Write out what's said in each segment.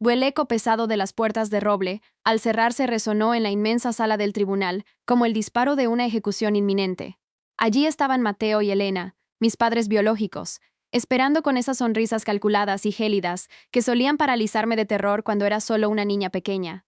El eco pesado de las puertas de roble, al cerrarse, resonó en la inmensa sala del tribunal, como el disparo de una ejecución inminente. Allí estaban Mateo y Elena, mis padres biológicos, esperando con esas sonrisas calculadas y gélidas que solían paralizarme de terror cuando era solo una niña pequeña.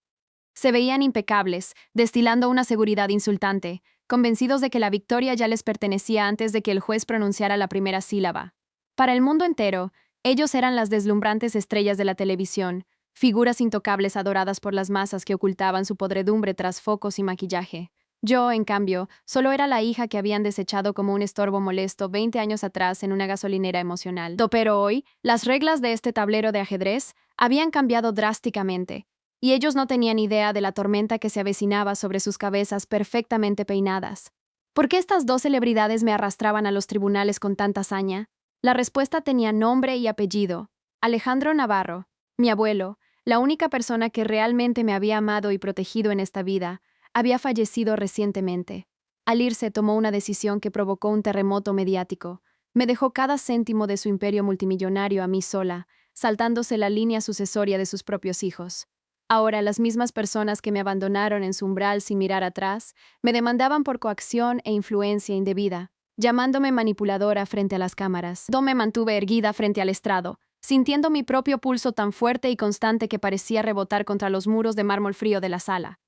Se veían impecables, destilando una seguridad insultante, convencidos de que la victoria ya les pertenecía antes de que el juez pronunciara la primera sílaba. Para el mundo entero, ellos eran las deslumbrantes estrellas de la televisión, figuras intocables adoradas por las masas que ocultaban su podredumbre tras focos y maquillaje. Yo, en cambio, solo era la hija que habían desechado como un estorbo molesto 20 años atrás en una gasolinera emocional. Pero hoy, las reglas de este tablero de ajedrez habían cambiado drásticamente, y ellos no tenían idea de la tormenta que se avecinaba sobre sus cabezas perfectamente peinadas. ¿Por qué estas dos celebridades me arrastraban a los tribunales con tanta hazaña? La respuesta tenía nombre y apellido: Alejandro Navarro, mi abuelo, la única persona que realmente me había amado y protegido en esta vida, había fallecido recientemente. Al irse, tomó una decisión que provocó un terremoto mediático. Me dejó cada céntimo de su imperio multimillonario a mí sola, saltándose la línea sucesoria de sus propios hijos. Ahora, las mismas personas que me abandonaron en su umbral sin mirar atrás, me demandaban por coacción e influencia indebida, llamándome manipuladora frente a las cámaras. Yo me mantuve erguida frente al estrado, sintiendo mi propio pulso tan fuerte y constante que parecía rebotar contra los muros de mármol frío de la sala.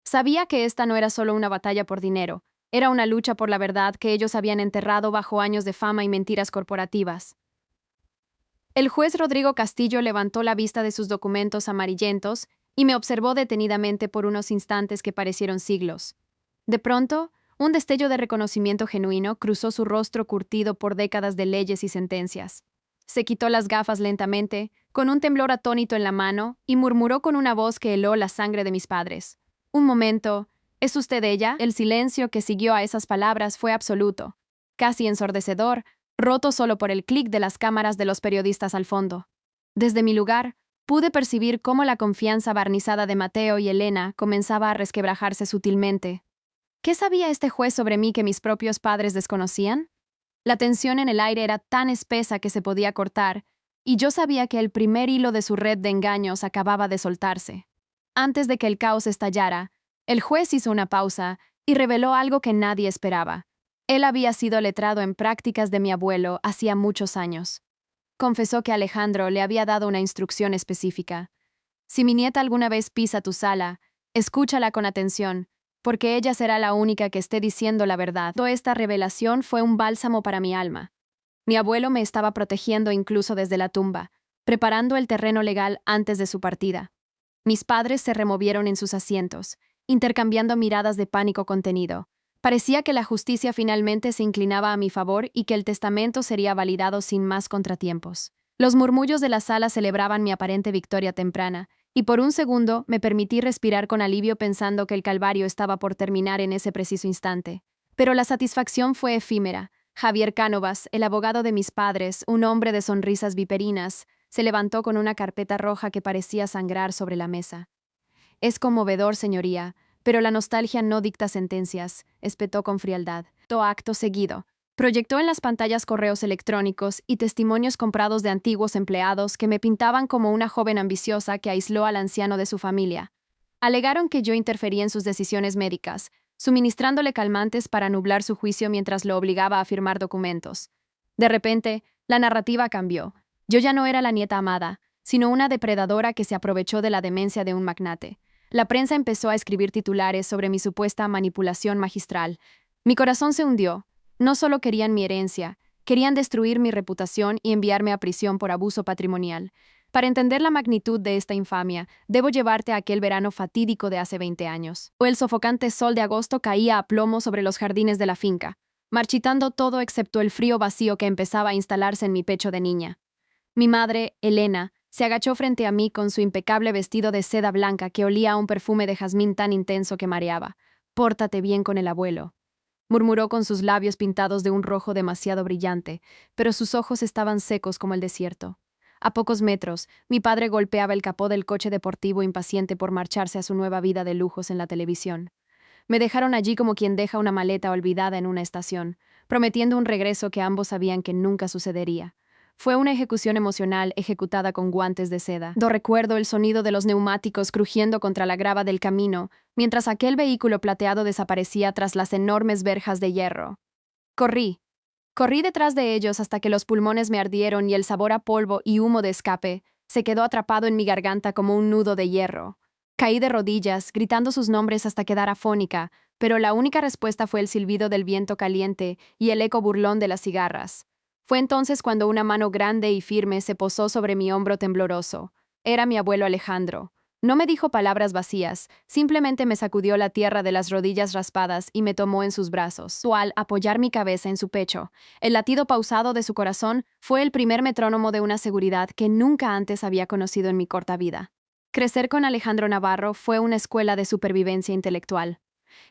Sabía que esta no era solo una batalla por dinero, era una lucha por la verdad que ellos habían enterrado bajo años de fama y mentiras corporativas. El juez Rodrigo Castillo levantó la vista de sus documentos amarillentos y me observó detenidamente por unos instantes que parecieron siglos. De pronto, un destello de reconocimiento genuino cruzó su rostro curtido por décadas de leyes y sentencias. Se quitó las gafas lentamente, con un temblor atónito en la mano, y murmuró con una voz que heló la sangre de mis padres. Un momento. ¿Es usted ella? El silencio que siguió a esas palabras fue absoluto, casi ensordecedor, roto solo por el clic de las cámaras de los periodistas al fondo. Desde mi lugar, pude percibir cómo la confianza barnizada de Mateo y Elena comenzaba a resquebrajarse sutilmente. ¿Qué sabía este juez sobre mí que mis propios padres desconocían? La tensión en el aire era tan espesa que se podía cortar, y yo sabía que el primer hilo de su red de engaños acababa de soltarse. Antes de que el caos estallara, el juez hizo una pausa y reveló algo que nadie esperaba. Él había sido letrado en prácticas de mi abuelo hacía muchos años. Confesó que Alejandro le había dado una instrucción específica. Si mi nieta alguna vez pisa tu sala, escúchala con atención, porque ella será la única que esté diciendo la verdad. Toda esta revelación fue un bálsamo para mi alma. Mi abuelo me estaba protegiendo incluso desde la tumba, preparando el terreno legal antes de su partida. Mis padres se removieron en sus asientos, intercambiando miradas de pánico contenido. Parecía que la justicia finalmente se inclinaba a mi favor y que el testamento sería validado sin más contratiempos. Los murmullos de la sala celebraban mi aparente victoria temprana, y por un segundo me permití respirar con alivio pensando que el calvario estaba por terminar en ese preciso instante. Pero la satisfacción fue efímera. Javier Cánovas, el abogado de mis padres, un hombre de sonrisas viperinas, se levantó con una carpeta roja que parecía sangrar sobre la mesa. Es conmovedor, señoría, pero la nostalgia no dicta sentencias, espetó con frialdad. Acto seguido, proyectó en las pantallas correos electrónicos y testimonios comprados de antiguos empleados que me pintaban como una joven ambiciosa que aisló al anciano de su familia. Alegaron que yo interferí en sus decisiones médicas, suministrándole calmantes para nublar su juicio mientras lo obligaba a firmar documentos. De repente, la narrativa cambió. Yo ya no era la nieta amada, sino una depredadora que se aprovechó de la demencia de un magnate. La prensa empezó a escribir titulares sobre mi supuesta manipulación magistral. Mi corazón se hundió. No solo querían mi herencia, querían destruir mi reputación y enviarme a prisión por abuso patrimonial. Para entender la magnitud de esta infamia, debo llevarte a aquel verano fatídico de hace 20 años. El sofocante sol de agosto caía a plomo sobre los jardines de la finca, marchitando todo excepto el frío vacío que empezaba a instalarse en mi pecho de niña. Mi madre, Elena, se agachó frente a mí con su impecable vestido de seda blanca que olía a un perfume de jazmín tan intenso que mareaba. «Pórtate bien con el abuelo», murmuró con sus labios pintados de un rojo demasiado brillante, pero sus ojos estaban secos como el desierto. A pocos metros, mi padre golpeaba el capó del coche deportivo impaciente por marcharse a su nueva vida de lujos en la televisión. Me dejaron allí como quien deja una maleta olvidada en una estación, prometiendo un regreso que ambos sabían que nunca sucedería. Fue una ejecución emocional ejecutada con guantes de seda. Recuerdo el sonido de los neumáticos crujiendo contra la grava del camino, mientras aquel vehículo plateado desaparecía tras las enormes verjas de hierro. Corrí. Corrí detrás de ellos hasta que los pulmones me ardieron y el sabor a polvo y humo de escape se quedó atrapado en mi garganta como un nudo de hierro. Caí de rodillas, gritando sus nombres hasta quedar afónica, pero la única respuesta fue el silbido del viento caliente y el eco burlón de las cigarras. Fue entonces cuando una mano grande y firme se posó sobre mi hombro tembloroso. Era mi abuelo Alejandro. No me dijo palabras vacías, simplemente me sacudió la tierra de las rodillas raspadas y me tomó en sus brazos. Al apoyar mi cabeza en su pecho, el latido pausado de su corazón fue el primer metrónomo de una seguridad que nunca antes había conocido en mi corta vida. Crecer con Alejandro Navarro fue una escuela de supervivencia intelectual.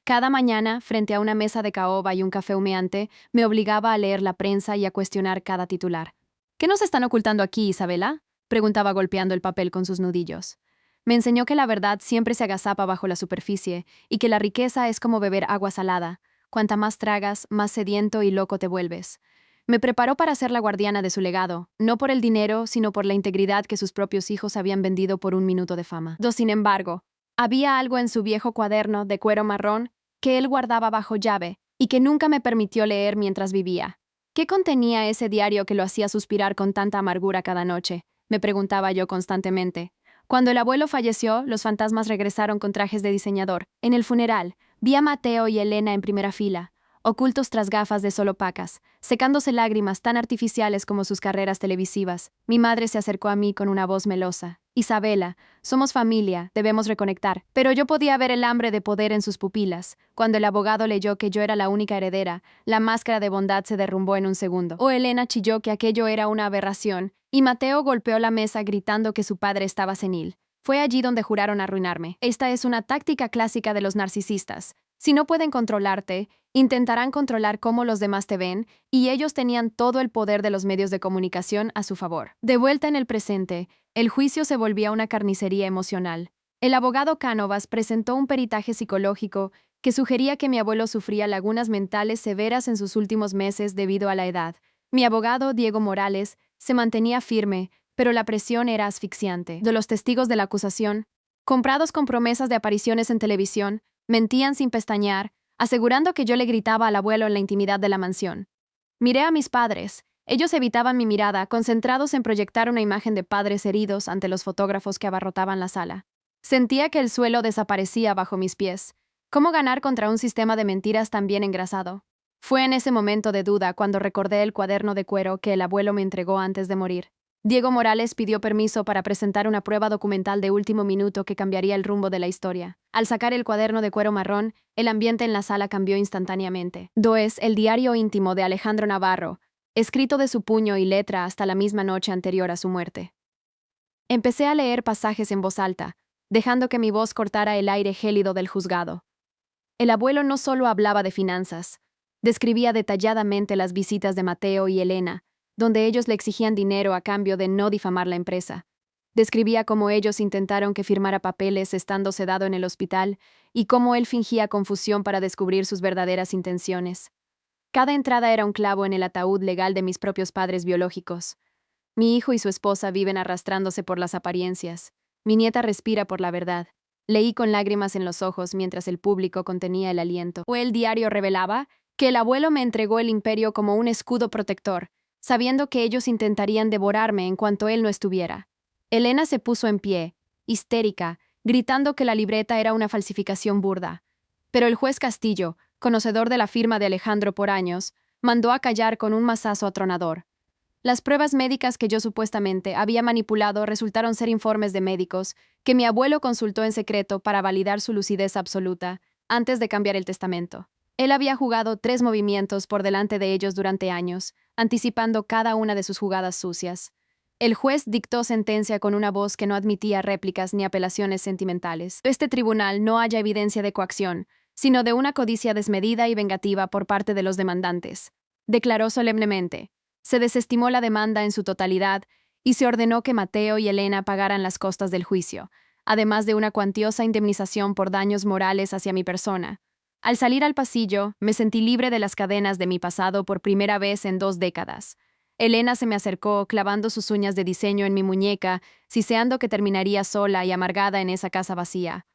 Cada mañana, frente a una mesa de caoba y un café humeante, me obligaba a leer la prensa y a cuestionar cada titular. ¿Qué nos están ocultando aquí, Isabela?, preguntaba golpeando el papel con sus nudillos. Me enseñó que la verdad siempre se agazapa bajo la superficie y que la riqueza es como beber agua salada. Cuanta más tragas, más sediento y loco te vuelves. Me preparó para ser la guardiana de su legado, no por el dinero, sino por la integridad que sus propios hijos habían vendido por un minuto de fama. Sin embargo, había algo en su viejo cuaderno de cuero marrón que él guardaba bajo llave y que nunca me permitió leer mientras vivía. ¿Qué contenía ese diario que lo hacía suspirar con tanta amargura cada noche?, me preguntaba yo constantemente. Cuando el abuelo falleció, los fantasmas regresaron con trajes de diseñador. En el funeral, vi a Mateo y Elena en primera fila, ocultos tras gafas de sol opacas, secándose lágrimas tan artificiales como sus carreras televisivas. Mi madre se acercó a mí con una voz melosa. Isabela, somos familia, debemos reconectar. Pero yo podía ver el hambre de poder en sus pupilas. Cuando el abogado leyó que yo era la única heredera, la máscara de bondad se derrumbó en un segundo. Elena chilló que aquello era una aberración, y Mateo golpeó la mesa gritando que su padre estaba senil. Fue allí donde juraron arruinarme. Esta es una táctica clásica de los narcisistas. Si no pueden controlarte, intentarán controlar cómo los demás te ven, y ellos tenían todo el poder de los medios de comunicación a su favor. De vuelta en el presente, el juicio se volvía una carnicería emocional. El abogado Cánovas presentó un peritaje psicológico que sugería que mi abuelo sufría lagunas mentales severas en sus últimos meses debido a la edad. Mi abogado, Diego Morales, se mantenía firme, pero la presión era asfixiante. De los testigos de la acusación, comprados con promesas de apariciones en televisión, mentían sin pestañear, asegurando que yo le gritaba al abuelo en la intimidad de la mansión. Miré a mis padres. Ellos evitaban mi mirada, concentrados en proyectar una imagen de padres heridos ante los fotógrafos que abarrotaban la sala. Sentía que el suelo desaparecía bajo mis pies. ¿Cómo ganar contra un sistema de mentiras tan bien engrasado? Fue en ese momento de duda cuando recordé el cuaderno de cuero que el abuelo me entregó antes de morir. Diego Morales pidió permiso para presentar una prueba documental de último minuto que cambiaría el rumbo de la historia. Al sacar el cuaderno de cuero marrón, el ambiente en la sala cambió instantáneamente. Es el diario íntimo de Alejandro Navarro, escrito de su puño y letra hasta la misma noche anterior a su muerte. Empecé a leer pasajes en voz alta, dejando que mi voz cortara el aire gélido del juzgado. El abuelo no solo hablaba de finanzas, describía detalladamente las visitas de Mateo y Elena, donde ellos le exigían dinero a cambio de no difamar la empresa. Describía cómo ellos intentaron que firmara papeles estando sedado en el hospital y cómo él fingía confusión para descubrir sus verdaderas intenciones. Cada entrada era un clavo en el ataúd legal de mis propios padres biológicos. Mi hijo y su esposa viven arrastrándose por las apariencias. Mi nieta respira por la verdad. Leí con lágrimas en los ojos mientras el público contenía el aliento. El diario revelaba que el abuelo me entregó el imperio como un escudo protector, sabiendo que ellos intentarían devorarme en cuanto él no estuviera. Elena se puso en pie, histérica, gritando que la libreta era una falsificación burda. Pero el juez Castillo, conocedor de la firma de Alejandro por años, mandó a callar con un mazazo atronador. Las pruebas médicas que yo supuestamente había manipulado resultaron ser informes de médicos que mi abuelo consultó en secreto para validar su lucidez absoluta antes de cambiar el testamento. Él había jugado 3 movimientos por delante de ellos durante años, anticipando cada una de sus jugadas sucias. El juez dictó sentencia con una voz que no admitía réplicas ni apelaciones sentimentales. Este tribunal no halla evidencia de coacción, sino de una codicia desmedida y vengativa por parte de los demandantes. Declaró solemnemente. Se desestimó la demanda en su totalidad y se ordenó que Mateo y Elena pagaran las costas del juicio, además de una cuantiosa indemnización por daños morales hacia mi persona. Al salir al pasillo, me sentí libre de las cadenas de mi pasado por primera vez en 2 décadas. Elena se me acercó, clavando sus uñas de diseño en mi muñeca, siseando que terminaría sola y amargada en esa casa vacía.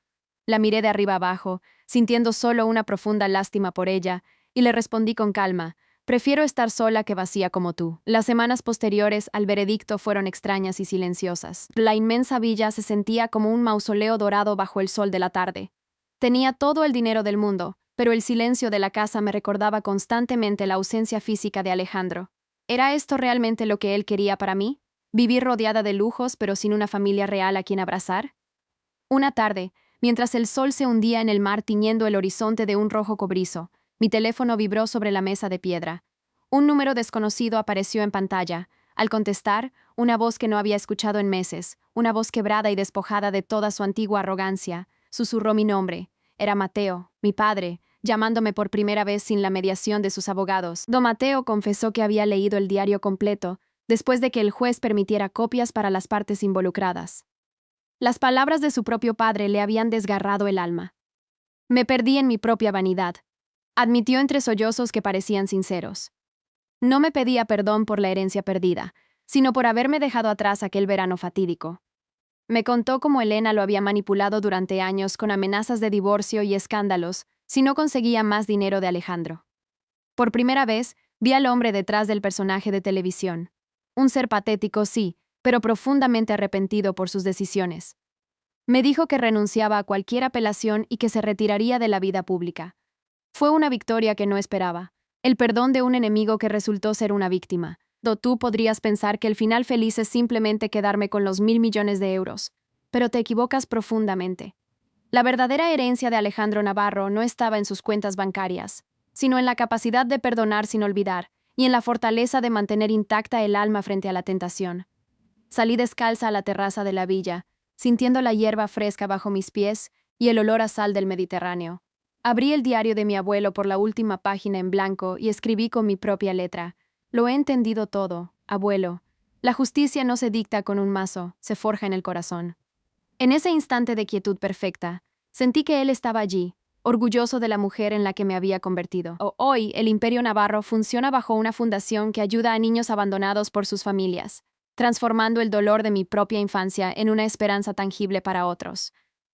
La miré de arriba abajo, sintiendo solo una profunda lástima por ella, y le respondí con calma: prefiero estar sola que vacía como tú. Las semanas posteriores al veredicto fueron extrañas y silenciosas. La inmensa villa se sentía como un mausoleo dorado bajo el sol de la tarde. Tenía todo el dinero del mundo, pero el silencio de la casa me recordaba constantemente la ausencia física de Alejandro. ¿Era esto realmente lo que él quería para mí? ¿Vivir rodeada de lujos pero sin una familia real a quien abrazar? Una tarde, mientras el sol se hundía en el mar tiñendo el horizonte de un rojo cobrizo, mi teléfono vibró sobre la mesa de piedra. Un número desconocido apareció en pantalla. Al contestar, una voz que no había escuchado en meses, una voz quebrada y despojada de toda su antigua arrogancia, susurró mi nombre. Era Mateo, mi padre, llamándome por primera vez sin la mediación de sus abogados. Don Mateo confesó que había leído el diario completo, después de que el juez permitiera copias para las partes involucradas. Las palabras de su propio padre le habían desgarrado el alma. Me perdí en mi propia vanidad, admitió entre sollozos que parecían sinceros. No me pedía perdón por la herencia perdida, sino por haberme dejado atrás aquel verano fatídico. Me contó cómo Elena lo había manipulado durante años con amenazas de divorcio y escándalos si no conseguía más dinero de Alejandro. Por primera vez, vi al hombre detrás del personaje de televisión. Un ser patético, sí, pero profundamente arrepentido por sus decisiones. Me dijo que renunciaba a cualquier apelación y que se retiraría de la vida pública. Fue una victoria que no esperaba. El perdón de un enemigo que resultó ser una víctima. Tú podrías pensar que el final feliz es simplemente quedarme con los 1.000 millones de euros. Pero te equivocas profundamente. La verdadera herencia de Alejandro Navarro no estaba en sus cuentas bancarias, sino en la capacidad de perdonar sin olvidar, y en la fortaleza de mantener intacta el alma frente a la tentación. Salí descalza a la terraza de la villa, sintiendo la hierba fresca bajo mis pies y el olor a sal del Mediterráneo. Abrí el diario de mi abuelo por la última página en blanco y escribí con mi propia letra: lo he entendido todo, abuelo. La justicia no se dicta con un mazo, se forja en el corazón. En ese instante de quietud perfecta, sentí que él estaba allí, orgulloso de la mujer en la que me había convertido. Hoy, el Imperio Navarro funciona bajo una fundación que ayuda a niños abandonados por sus familias, transformando el dolor de mi propia infancia en una esperanza tangible para otros.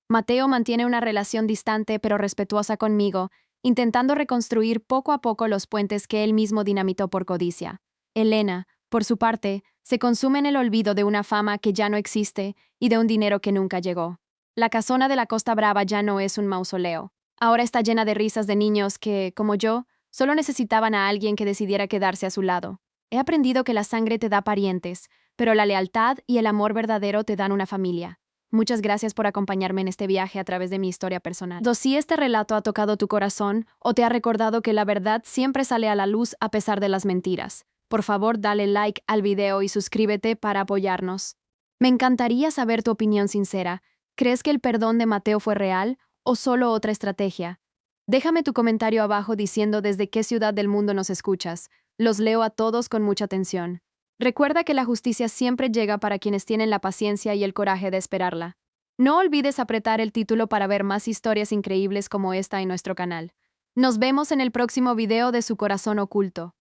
Mateo mantiene una relación distante pero respetuosa conmigo, intentando reconstruir poco a poco los puentes que él mismo dinamitó por codicia. Elena, por su parte, se consume en el olvido de una fama que ya no existe y de un dinero que nunca llegó. La casona de la Costa Brava ya no es un mausoleo. Ahora está llena de risas de niños que, como yo, solo necesitaban a alguien que decidiera quedarse a su lado. He aprendido que la sangre te da parientes, pero la lealtad y el amor verdadero te dan una familia. Muchas gracias por acompañarme en este viaje a través de mi historia personal. Si este relato ha tocado tu corazón o te ha recordado que la verdad siempre sale a la luz a pesar de las mentiras, por favor dale like al video y suscríbete para apoyarnos. Me encantaría saber tu opinión sincera. ¿Crees que el perdón de Mateo fue real o solo otra estrategia? Déjame tu comentario abajo diciendo desde qué ciudad del mundo nos escuchas. Los leo a todos con mucha atención. Recuerda que la justicia siempre llega para quienes tienen la paciencia y el coraje de esperarla. No olvides apretar el título para ver más historias increíbles como esta en nuestro canal. Nos vemos en el próximo video de Su Corazón Oculto.